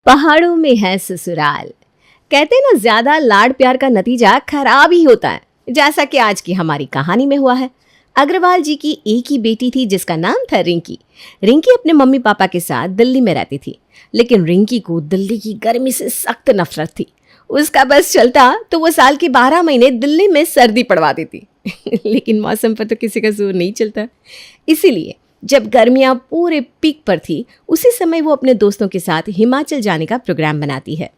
पहाड़ों में है ससुराल। कहते ना, ज्यादा लाड प्यार का नतीजा खराब ही होता है, जैसा कि आज की हमारी कहानी में हुआ है। अग्रवाल जी की एक ही बेटी थी जिसका नाम था रिंकी। रिंकी अपने मम्मी पापा के साथ दिल्ली में रहती थी, लेकिन रिंकी को दिल्ली की गर्मी से सख्त नफरत थी। उसका बस चलता तो वो साल के 12 महीने दिल्ली में सर्दी पड़वा देती लेकिन मौसम पर तो किसी का जोर नहीं चलता। इसीलिए जब गर्मियां पूरे पीक पर थी, उसी समय वो अपने दोस्तों के साथ हिमाचल जाने का प्रोग्राम बनाती है।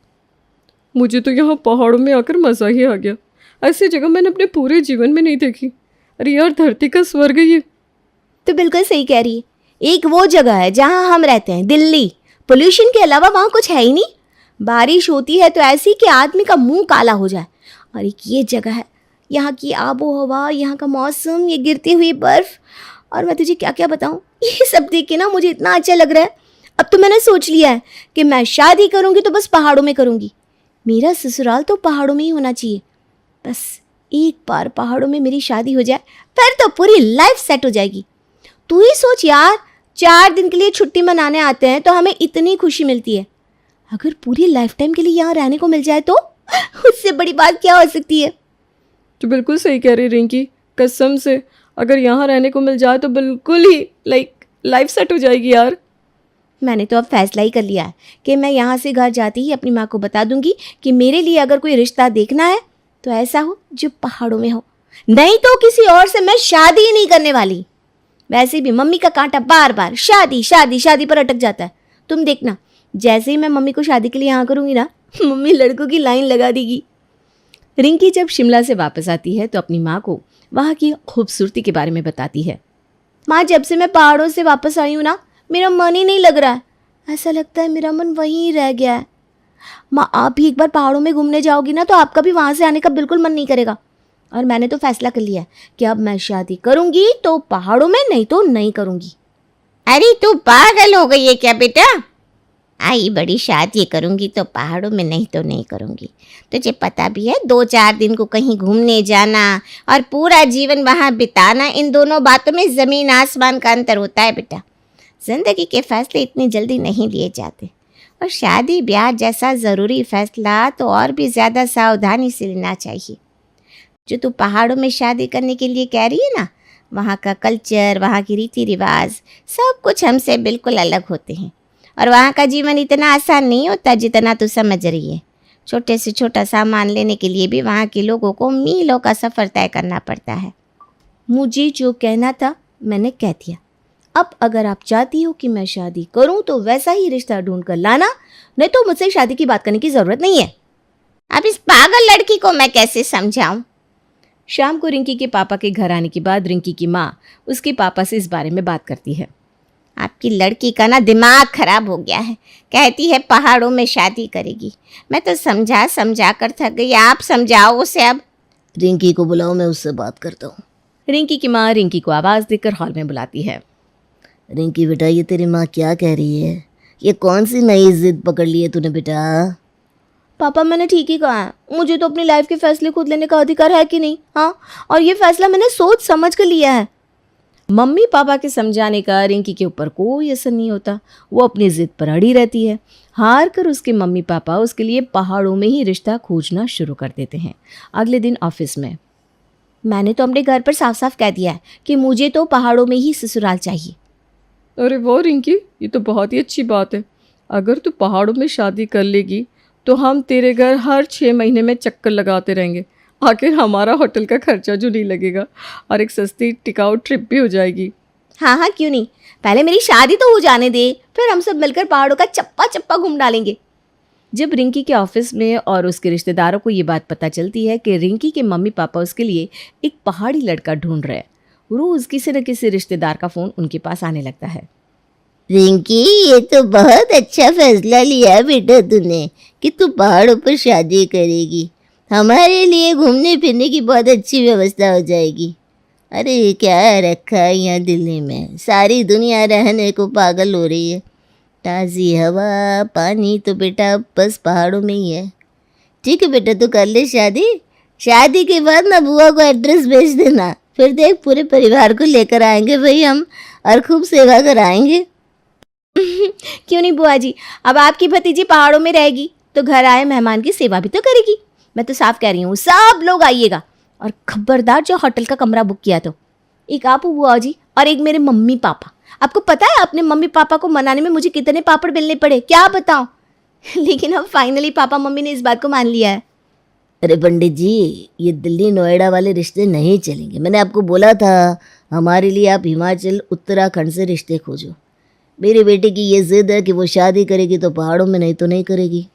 मुझे तो यहाँ पहाड़ों में आकर मज़ा ही आ गया। ऐसी जगह मैंने अपने पूरे जीवन में नहीं देखी। अरे यार, धरती का स्वर्ग ये। तो बिल्कुल सही कह रही है। एक वो जगह है जहां हम रहते हैं, दिल्ली। पोल्यूशन के अलावा वहां कुछ है ही नहीं। बारिश होती है तो ऐसी कि आदमी का मुंह काला हो जाए। और एक ये जगह है, यहाँ की आबो हवा, यहाँ का मौसम, ये गिरती हुई बर्फ, और मैं तुझे क्या क्या बताऊँ। ये सब देख के ना मुझे इतना अच्छा लग रहा है। अब तो मैंने सोच लिया है कि मैं शादी करूँगी तो बस पहाड़ों में करूँगी। मेरा ससुराल तो पहाड़ों में ही होना चाहिए। बस एक बार पहाड़ों में मेरी शादी हो जाए, फिर तो पूरी लाइफ सेट हो जाएगी। तू ही सोच यार, 4 दिन के लिए छुट्टी मनाने आते हैं तो हमें इतनी खुशी मिलती है। अगर पूरी लाइफ टाइम के लिए यहाँ रहने को मिल जाए तो उससे बड़ी बात क्या हो सकती है। तो बिल्कुल सही कह रही रिंकी, कसम से अगर यहाँ रहने को मिल जाए तो बिल्कुल ही लाइफ सेट हो जाएगी यार। मैंने तो अब फैसला ही कर लिया है कि मैं यहाँ से घर जाती ही अपनी माँ को बता दूंगी कि मेरे लिए अगर कोई रिश्ता देखना है तो ऐसा हो जो पहाड़ों में हो, नहीं तो किसी और से मैं शादी ही नहीं करने वाली। वैसे भी मम्मी का कांटा बार बार शादी शादी शादी पर अटक जाता है। तुम देखना, जैसे ही मैं मम्मी को शादी के लिए यहाँ करूँगी ना, मम्मी लड़कों की लाइन लगा देगी। रिंकी जब शिमला से वापस आती है तो अपनी माँ को वहाँ की खूबसूरती के बारे में बताती है। माँ, जब से मैं पहाड़ों से वापस आई हूँ ना, मेरा मन ही नहीं लग रहा है। ऐसा लगता है मेरा मन वहीं रह गया है। माँ, आप भी एक बार पहाड़ों में घूमने जाओगी ना तो आपका भी वहाँ से आने का बिल्कुल मन नहीं करेगा। और मैंने तो फैसला कर लिया है कि अब मैं शादी करूँगी तो पहाड़ों में, नहीं तो नहीं करूँगी। अरे तू पागल हो गई है क्या बेटा? आई बड़ी शादी करूंगी तो पहाड़ों में, नहीं तो नहीं करूंगी। तुझे पता भी है 2-4 दिन को कहीं घूमने जाना और पूरा जीवन वहाँ बिताना, इन दोनों बातों में ज़मीन आसमान का अंतर होता है बेटा। ज़िंदगी के फैसले इतनी जल्दी नहीं लिए जाते, और शादी ब्याह जैसा ज़रूरी फैसला तो और भी ज़्यादा सावधानी से लेना चाहिए। जो तू पहाड़ों में शादी करने के लिए कह रही है ना, वहाँ का कल्चर, वहाँ की रीति रिवाज, सब कुछ हमसे बिल्कुल अलग होते हैं। और वहाँ का जीवन इतना आसान नहीं होता जितना तू समझ रही है। छोटे से छोटा सामान लेने के लिए भी वहाँ के लोगों को मीलों का सफ़र तय करना पड़ता है। मुझे जो कहना था मैंने कह दिया। अब अगर आप चाहती हो कि मैं शादी करूं तो वैसा ही रिश्ता ढूंढ कर लाना, नहीं तो मुझसे शादी की बात करने की ज़रूरत नहीं है। अब इस पागल लड़की को मैं कैसे समझाऊं? शाम को रिंकी के पापा के घर आने के बाद रिंकी की माँ उसके पापा से इस बारे में बात करती है। आपकी लड़की का ना दिमाग खराब हो गया है। कहती है पहाड़ों में शादी करेगी। मैं तो समझा समझा कर थक गई। आप समझाओ उसे। अब रिंकी को बुलाओ, मैं उससे बात करता हूँ। रिंकी की माँ रिंकी को आवाज़ देकर हॉल में बुलाती है। रिंकी बेटा, ये तेरी माँ क्या कह रही है? ये कौन सी नई जिद पकड़ ली है तूने बेटा? पापा, मैंने ठीक ही कहा है। मुझे तो अपनी लाइफ के फैसले खुद लेने का अधिकार है कि नहीं? हाँ, और ये फैसला मैंने सोच समझ कर लिया है। मम्मी पापा के समझाने का रिंकी के ऊपर कोई असर नहीं होता। वो अपनी जिद पर अड़ी रहती है। हार कर उसके मम्मी पापा उसके लिए पहाड़ों में ही रिश्ता खोजना शुरू कर देते हैं। अगले दिन ऑफिस में, मैंने तो अपने घर पर साफ साफ कह दिया है कि मुझे तो पहाड़ों में ही ससुराल चाहिए। अरे वाह रिंकी, ये तो बहुत ही अच्छी बात है। अगर तू पहाड़ों में शादी कर लेगी तो हम तेरे घर हर 6 महीने में चक्कर लगाते रहेंगे। आखिर हमारा होटल का खर्चा जो नहीं लगेगा, और एक सस्ती टिकाऊ ट्रिप भी हो जाएगी। हाँ हाँ, क्यों नहीं। पहले मेरी शादी तो हो जाने दे, फिर हम सब मिलकर पहाड़ों का चप्पा चप्पा घूम डालेंगे। जब रिंकी के ऑफिस में और उसके रिश्तेदारों को ये बात पता चलती है कि रिंकी के मम्मी पापा उसके लिए एक पहाड़ी लड़का ढूंढ रहे हैं, रोज किसी न किसी रिश्तेदार का फ़ोन उनके पास आने लगता है। रिंकी, ये तो बहुत अच्छा फैसला लिया बेटा तूने कि तू पहाड़ों पर शादी करेगी। हमारे लिए घूमने फिरने की बहुत अच्छी व्यवस्था हो जाएगी। अरे क्या रखा है यहाँ दिल्ली में, सारी दुनिया रहने को पागल हो रही है। ताज़ी हवा, पानी तो बेटा बस पहाड़ों में ही है। ठीक है बेटा, तू कर ले शादी। शादी के बाद ना बुआ को एड्रेस भेज देना, फिर देख पूरे परिवार को लेकर आएंगे भाई हम, और खूब सेवा कराएंगे। क्यों नहीं बुआ जी, अब आपकी भतीजी पहाड़ों में रहेगी तो घर आए मेहमान की सेवा भी तो करेगी। मैं तो साफ कह रही हूँ, सब लोग आइएगा, और खबरदार जो होटल का कमरा बुक किया तो एक आप हो बुआ जी और एक मेरे मम्मी पापा। आपको पता है अपने मम्मी पापा को मनाने में मुझे कितने पापड़ बेलने पड़े, क्या बताऊं। लेकिन अब फाइनली पापा मम्मी ने इस बात को मान लिया है। अरे पंडित जी, ये दिल्ली नोएडा वाले रिश्ते नहीं चलेंगे। मैंने आपको बोला था हमारे लिए आप हिमाचल उत्तराखंड से रिश्ते खोजो। मेरी बेटी की ये जिद है कि वो शादी करेगी तो पहाड़ों में, नहीं तो नहीं करेगी।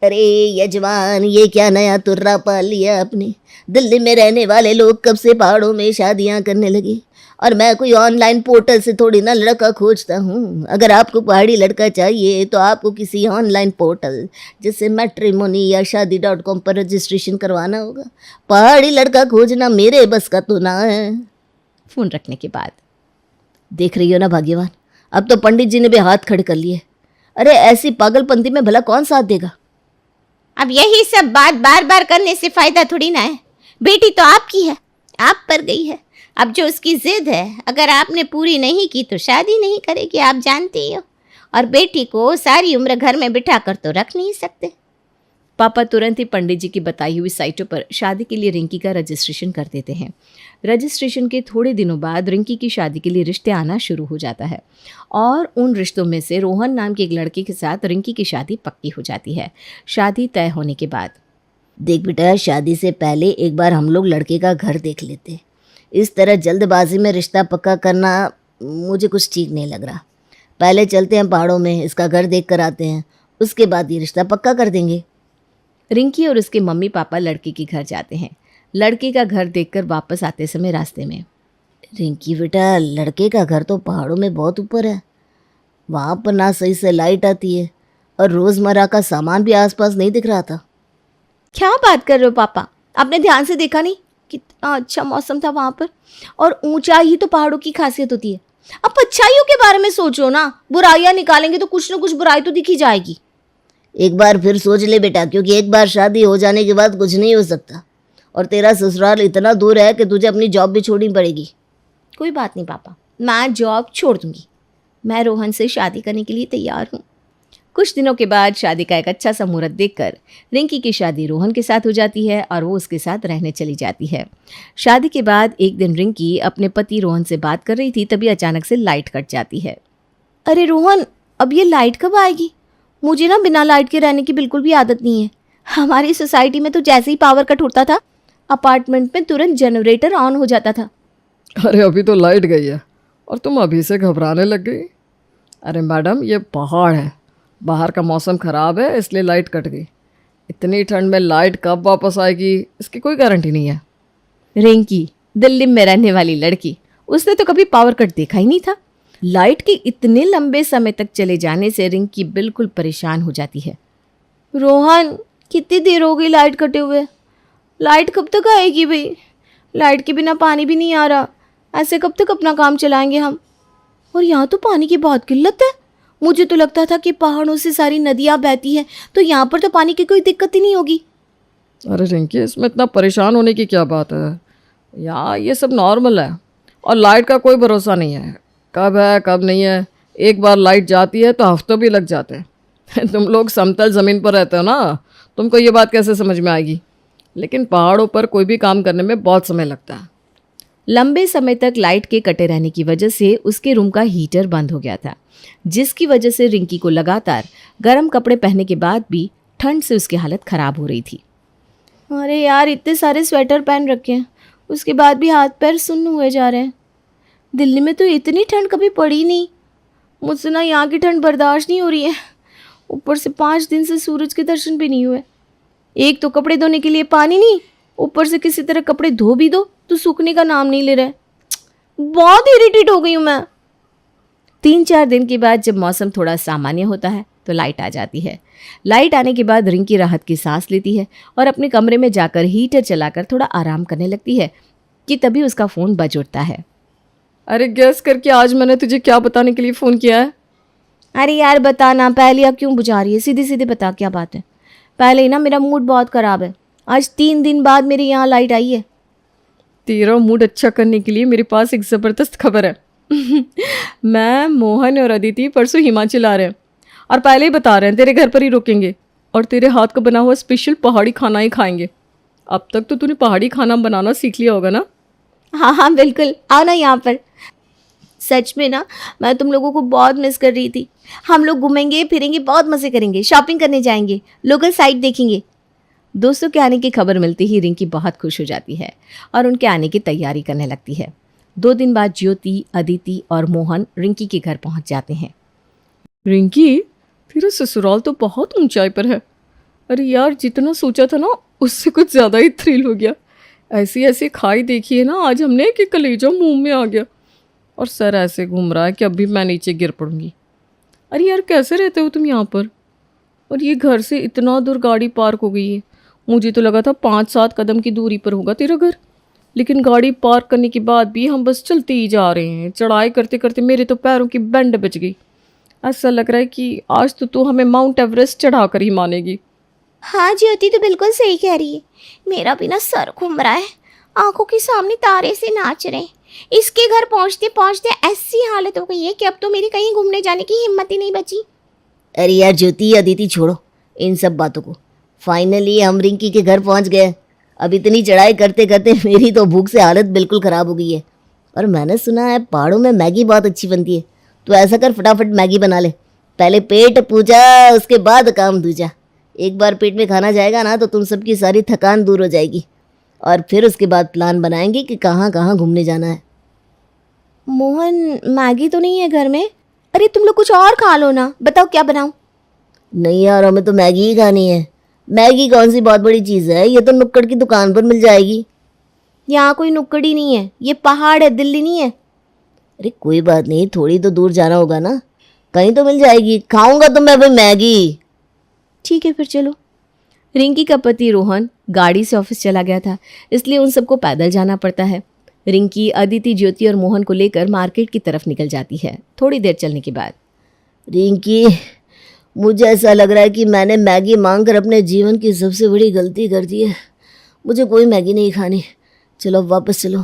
अरे यजमान, ये क्या नया तुर्रा पाल लिया आपने? दिल्ली में रहने वाले लोग कब से पहाड़ों में शादियां करने लगे, और मैं कोई ऑनलाइन पोर्टल से थोड़ी ना लड़का खोजता हूँ। अगर आपको पहाड़ी लड़का चाहिए तो आपको किसी ऑनलाइन पोर्टल जैसे मैट्रिमोनी या शादी.com पर रजिस्ट्रेशन करवाना होगा। पहाड़ी लड़का खोजना मेरे बस का तो ना है। फ़ोन रखने के बाद देख रही हो ना भाग्यवान, अब तो पंडित जी ने भी हाथ खड़े कर लिए। अरे ऐसी पागलपंती में भला कौन साथ देगा? अब यही सब बात बार बार करने से फायदा थोड़ी ना है। बेटी तो आपकी है, आप पर गई है। अब जो उसकी जिद है, अगर आपने पूरी नहीं की तो शादी नहीं करेगी, आप जानती ही हो। और बेटी को सारी उम्र घर में बिठा कर तो रख नहीं सकते। पापा तुरंत ही पंडित जी की बताई हुई साइटों पर शादी के लिए रिंकी का रजिस्ट्रेशन कर देते हैं। रजिस्ट्रेशन के थोड़े दिनों बाद रिंकी की शादी के लिए रिश्ते आना शुरू हो जाता है, और उन रिश्तों में से रोहन नाम के एक लड़के के साथ रिंकी की शादी पक्की हो जाती है। शादी तय होने के बाद, देख बेटा, शादी से पहले एक बार हम लोग लड़के का घर देख लेते। इस तरह जल्दबाजी में रिश्ता पक्का करना मुझे कुछ ठीक नहीं लग रहा। पहले चलते हैं पहाड़ों में, इसका घर देख कर आते हैं, उसके बाद ये रिश्ता पक्का कर देंगे। रिंकी और उसके मम्मी पापा लड़के के घर जाते हैं। लड़के का घर देखकर वापस आते समय रास्ते में, रिंकी बेटा, लड़के का घर तो पहाड़ों में बहुत ऊपर है। वहाँ पर ना सही से लाइट आती है, और रोज़मर्रा का सामान भी आसपास नहीं दिख रहा था। क्या बात कर रहे हो पापा, आपने ध्यान से देखा नहीं कितना अच्छा मौसम था वहाँ पर? और ऊंचाई ही तो पहाड़ों की खासियत होती है। अब अच्छाइयों के बारे में सोचो ना, बुराइयां निकालेंगे तो कुछ ना कुछ बुराई तो दिखी जाएगी। एक बार फिर सोच ले बेटा, क्योंकि एक बार शादी हो जाने के बाद कुछ नहीं हो सकता, और तेरा ससुराल इतना दूर है कि तुझे अपनी जॉब भी छोड़नी पड़ेगी। कोई बात नहीं पापा, मैं जॉब छोड़ दूंगी। मैं रोहन से शादी करने के लिए तैयार हूँ। कुछ दिनों के बाद शादी का एक अच्छा सा मुहूर्त देखकर रिंकी की शादी रोहन के साथ हो जाती है और वो उसके साथ रहने चली जाती है। शादी के बाद एक दिन रिंकी अपने पति रोहन से बात कर रही थी, तभी अचानक से लाइट कट जाती है। अरे रोहन, अब ये लाइट कब आएगी? मुझे ना बिना लाइट के रहने की बिल्कुल भी आदत नहीं है। हमारी सोसाइटी में तो जैसे ही पावर कट होता था, अपार्टमेंट में तुरंत जनरेटर ऑन हो जाता था। अरे अभी तो लाइट गई है और तुम अभी से घबराने लग गई। अरे मैडम, ये पहाड़ है, बाहर का मौसम ख़राब है इसलिए लाइट कट गई। इतनी ठंड में लाइट कब वापस आएगी इसकी कोई गारंटी नहीं है। रिंकी दिल्ली में रहने वाली लड़की, उसने तो कभी पावर कट देखा ही नहीं था। लाइट के इतने लंबे समय तक चले जाने से रिंकी बिल्कुल परेशान हो जाती है। रोहन, कितनी देर हो गई लाइट कटे हुए? लाइट कब तक आएगी भाई? लाइट के बिना पानी भी नहीं आ रहा, ऐसे कब तक अपना काम चलाएंगे हम? और यहाँ तो पानी की बहुत किल्लत है। मुझे तो लगता था कि पहाड़ों से सारी नदियाँ बहती हैं, तो यहाँ पर तो पानी की कोई दिक्कत ही नहीं होगी। अरे रिंकी, इसमें इतना परेशान होने की क्या बात है? यहाँ ये सब नॉर्मल है, और लाइट का कोई भरोसा नहीं है, कब है कब नहीं है। एक बार लाइट जाती है तो हफ्तों भी लग जाते हैं। तुम लोग समतल ज़मीन पर रहते हो ना, तुमको ये बात कैसे समझ में आएगी? लेकिन पहाड़ों पर कोई भी काम करने में बहुत समय लगता है। लंबे समय तक लाइट के कटे रहने की वजह से उसके रूम का हीटर बंद हो गया था, जिसकी वजह से रिंकी को लगातार गर्म कपड़े पहनने के बाद भी ठंड से उसकी हालत ख़राब हो रही थी। अरे यार, इतने सारे स्वेटर पहन रखे हैं, उसके बाद भी हाथ पैर सुन्न हुए जा रहे हैं। दिल्ली में तो इतनी ठंड कभी पड़ी नहीं। मुझसे ना यहाँ की ठंड बर्दाश्त नहीं हो रही है। ऊपर से 5 दिन से सूरज के दर्शन भी नहीं हुए। एक तो कपड़े धोने के लिए पानी नहीं, ऊपर से किसी तरह कपड़े धो भी दो तो सूखने का नाम नहीं ले रहे। बहुत इरिटेट हो गई हूँ मैं। 3-4 दिन के बाद जब मौसम थोड़ा सामान्य होता है तो लाइट आ जाती है। लाइट आने के बाद रिंकी राहत की सांस लेती है और अपने कमरे में जाकर हीटर चलाकर थोड़ा आराम करने लगती है कि तभी उसका फ़ोन बज उठता है। अरे गैस करके आज मैंने तुझे क्या बताने के लिए फ़ोन किया है? अरे यार बताना, पहले अब क्यों बुझा रही है? सीधे सीधे बता क्या बात है। पहले ही ना मेरा मूड बहुत ख़राब है। आज 3 दिन बाद मेरे यहाँ लाइट आई है। तेरा मूड अच्छा करने के लिए मेरे पास एक ज़बरदस्त खबर है। मैं, मोहन और अदिति परसों हिमाचल आ रहे हैं और पहले ही बता रहे हैं तेरे घर पर ही रुकेंगे और तेरे हाथ का बना हुआ स्पेशल पहाड़ी खाना ही खाएंगे। अब तक तो तूने पहाड़ी खाना बनाना सीख लिया होगा ना? हाँ हाँ बिल्कुल, आओ ना यहाँ पर। सच में ना, मैं तुम लोगों को बहुत मिस कर रही थी। हम लोग घूमेंगे फिरेंगे, बहुत मज़े करेंगे, शॉपिंग करने जाएंगे, लोकल साइट देखेंगे। दोस्तों के आने की खबर मिलती ही रिंकी बहुत खुश हो जाती है और उनके आने की तैयारी करने लगती है। 2 दिन बाद ज्योति, अदिति और मोहन रिंकी के घर पहुंच जाते हैं। रिंकी, तेरा ससुराल तो बहुत ऊंचाई पर है। अरे यार, जितना सोचा था ना उससे कुछ ज़्यादा ही थ्रिल हो गया। ऐसी ऐसी खाई देखी है ना आज हमने कि कलेजा मुंह में आ गया और सर ऐसे घूम रहा है कि अभी मैं नीचे गिर पड़ूंगी। अरे यार, कैसे रहते हो तुम यहाँ पर? और ये घर से इतना दूर गाड़ी पार्क हो गई है। मुझे तो लगा था 5-7 कदम की दूरी पर होगा तेरा घर, लेकिन गाड़ी पार्क करने के बाद भी हम बस चलते ही जा रहे हैं। चढ़ाई करते करते मेरे तो पैरों की बैंड बच गई। ऐसा लग रहा है कि आज तो तू हमें माउंट एवरेस्ट चढ़ा कर ही मानेगी। हाँ ज्योति तो बिल्कुल सही कह रही है। मेरा भी ना सर घूम रहा है, आंखों के सामने तारे से नाच रहे हैं। इसके घर पहुंचते पहुंचते ऐसी हालत हो गई है कि अब तो मेरी कहीं घूमने जाने की हिम्मत ही नहीं बची। अरे यार ज्योति, अदिति छोड़ो इन सब बातों को। फाइनली हम रिंकी के घर पहुंच गए। अब इतनी चढ़ाई करते करते मेरी तो भूख से हालत बिल्कुल ख़राब हो गई है। और मैंने सुना है पहाड़ों में मैगी बहुत अच्छी बनती है। तो ऐसा कर, फटाफट मैगी बना ले। पहले पेट पूजा, उसके बाद काम दूजा। एक बार पेट में खाना जाएगा ना तो तुम सबकी सारी थकान दूर हो जाएगी। और फिर उसके बाद प्लान बनाएंगे कि कहाँ कहाँ घूमने जाना है। मोहन, मैगी तो नहीं है घर में? अरे तुम लोग कुछ और खा लो ना, बताओ क्या बनाऊं? नहीं यार, हमें तो मैगी ही खानी है। मैगी कौन सी बहुत बड़ी चीज़ है, ये तो नुक्कड़ की दुकान पर मिल जाएगी। यहाँ कोई नुक्कड़ी नहीं है, ये पहाड़ है, दिल्ली नहीं है। अरे कोई बात नहीं, थोड़ी तो दूर जाना होगा ना, कहीं तो मिल जाएगी। खाऊंगा तो मैं भाई मैगी। ठीक है फिर चलो। रिंकी का पति रोहन गाड़ी से ऑफिस चला गया था, इसलिए उन सबको पैदल जाना पड़ता है। रिंकी, अदिति, ज्योति और मोहन को लेकर मार्केट की तरफ निकल जाती है। थोड़ी देर चलने के बाद, रिंकी, मुझे ऐसा लग रहा है कि मैंने मैगी मांगकर अपने जीवन की सबसे बड़ी गलती कर दी है। मुझे कोई मैगी नहीं खानी, चलो अब वापस चलो।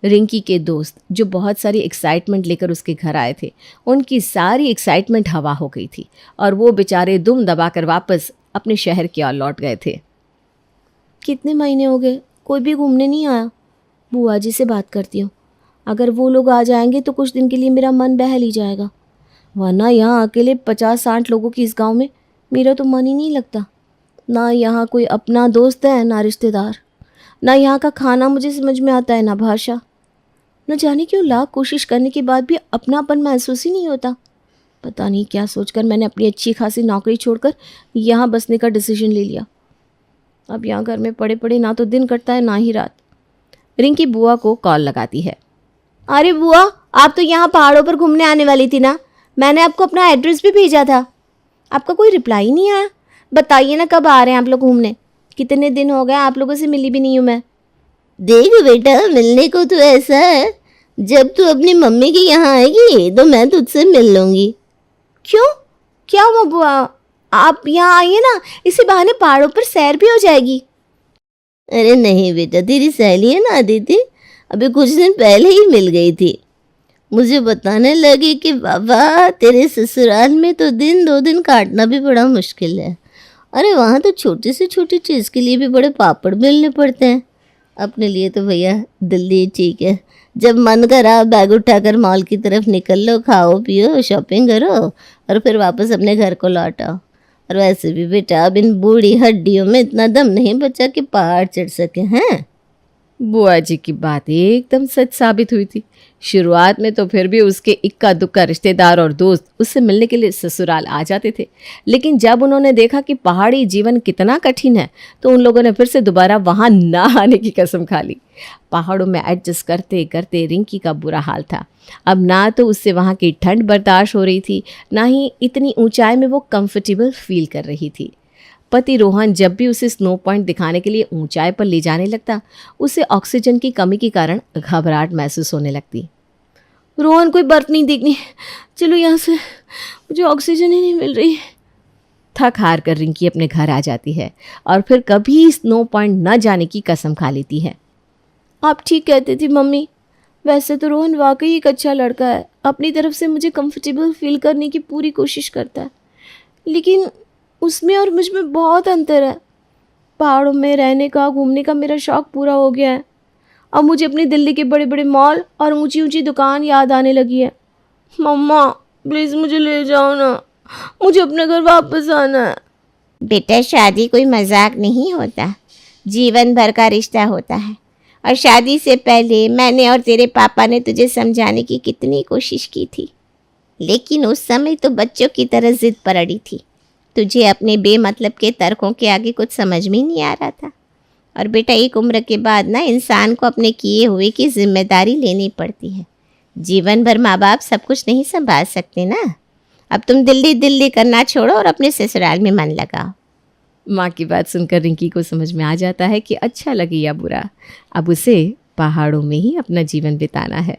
रिंकी के दोस्त जो बहुत सारी एक्साइटमेंट लेकर उसके घर आए थे, उनकी सारी एक्साइटमेंट हवा हो गई थी और वो बेचारे दुम दबाकर वापस अपने शहर की ओर लौट गए थे। कितने महीने हो गए, कोई भी घूमने नहीं आया। बुआ जी से बात करती हूँ, अगर वो लोग आ जाएंगे तो कुछ दिन के लिए मेरा मन बहल ही जाएगा, वरना यहाँ अकेले 50-60 लोगों की इस गांव में मेरा तो मन ही नहीं लगता। ना यहाँ कोई अपना दोस्त है, ना रिश्तेदार, ना यहाँ का खाना मुझे समझ में आता है, ना भाषा। न जाने क्यों लाख कोशिश करने के बाद भी अपनापन महसूस ही नहीं होता। पता नहीं क्या सोचकर मैंने अपनी अच्छी खासी नौकरी छोड़कर यहाँ बसने का डिसीजन ले लिया। अब यहाँ घर में पड़े पड़े ना तो दिन कटता है ना ही रात। रिंकी बुआ को कॉल लगाती है। अरे बुआ, आप तो यहाँ पहाड़ों पर घूमने आने वाली थी ना, मैंने आपको अपना एड्रेस भी भेजा था, आपका कोई रिप्लाई ही नहीं आया। बताइए ना कब आ रहे हैं आप लोग घूमने? कितने दिन हो गए, आप लोगों से मिली भी नहीं हूँ मैं। देख बेटा, मिलने को तो ऐसा है, जब तू अपनी मम्मी के यहाँ आएगी तो मैं तुझसे मिल लूँगी। क्यों, क्या हुआ बुआ? आप यहाँ आइए ना, इसी बहाने पहाड़ों पर सैर भी हो जाएगी। अरे नहीं बेटा, तेरी सहेली है ना अदिति, अभी कुछ दिन पहले ही मिल गई थी। मुझे बताने लगी कि बाबा तेरे ससुराल में तो 2 दिन काटना भी बड़ा मुश्किल है। अरे वहाँ तो छोटी से छोटी चीज़ के लिए भी बड़े पापड़ बेलने पड़ते हैं। अपने लिए तो भैया दिल्ली ठीक है, जब मन करा बैग उठाकर मॉल की तरफ निकल लो, खाओ पियो, शॉपिंग करो और फिर वापस अपने घर को लौट आओ। और वैसे भी बेटा, अब इन बूढ़ी हड्डियों में इतना दम नहीं बचा कि पहाड़ चढ़ सके हैं। बुआ जी की बात एकदम सच साबित हुई थी। शुरुआत में तो फिर भी उसके इक्का दुक्का रिश्तेदार और दोस्त उससे मिलने के लिए ससुराल आ जाते थे, लेकिन जब उन्होंने देखा कि पहाड़ी जीवन कितना कठिन है तो उन लोगों ने फिर से दोबारा वहाँ ना आने की कसम खा ली। पहाड़ों में एडजस्ट करते करते रिंकी का बुरा हाल था। अब ना तो उससे वहाँ की ठंड बर्दाश्त हो रही थी, ना ही इतनी ऊंचाई में वो कंफर्टेबल फील कर रही थी। पति रोहन जब भी उसे स्नो पॉइंट दिखाने के लिए ऊंचाई पर ले जाने लगता, उसे ऑक्सीजन की कमी के कारण घबराहट महसूस होने लगती। रोहन, कोई बर्फ नहीं देखनी, चलो यहाँ से, मुझे ऑक्सीजन ही नहीं मिल रही। थक हार कर रिंकी अपने घर आ जाती है और फिर कभी स्नो पॉइंट न जाने की कसम खा लेती है। आप ठीक कहती थी मम्मी, वैसे तो रोहन वाकई एक अच्छा लड़का है, अपनी तरफ से मुझे कंफर्टेबल फील करने की पूरी कोशिश करता है, लेकिन उसमें और मुझ में बहुत अंतर है। पहाड़ों में रहने का, घूमने का मेरा शौक़ पूरा हो गया है। अब मुझे अपनी दिल्ली के बड़े बड़े मॉल और ऊंची ऊंची दुकान याद आने लगी है। मम्मा प्लीज़ मुझे ले जाओ ना, मुझे अपने घर वापस आना है। बेटा शादी कोई मजाक नहीं होता, जीवन भर का रिश्ता होता है। और शादी से पहले मैंने और तेरे पापा ने तुझे समझाने की कितनी कोशिश की थी, लेकिन उस समय तो बच्चों की तरह जिद पर अड़ी थी। तुझे अपने बेमतलब के तर्कों के आगे कुछ समझ में नहीं आ रहा था। और बेटा एक उम्र के बाद ना इंसान को अपने किए हुए की जिम्मेदारी लेनी पड़ती है। जीवन भर माँ बाप सब कुछ नहीं संभाल सकते ना। अब तुम दिल्ली दिल्ली करना छोड़ो और अपने ससुराल में मन लगाओ। माँ की बात सुनकर रिंकी को समझ में आ जाता है कि अच्छा लगे या बुरा, अब उसे पहाड़ों में ही अपना जीवन बिताना है।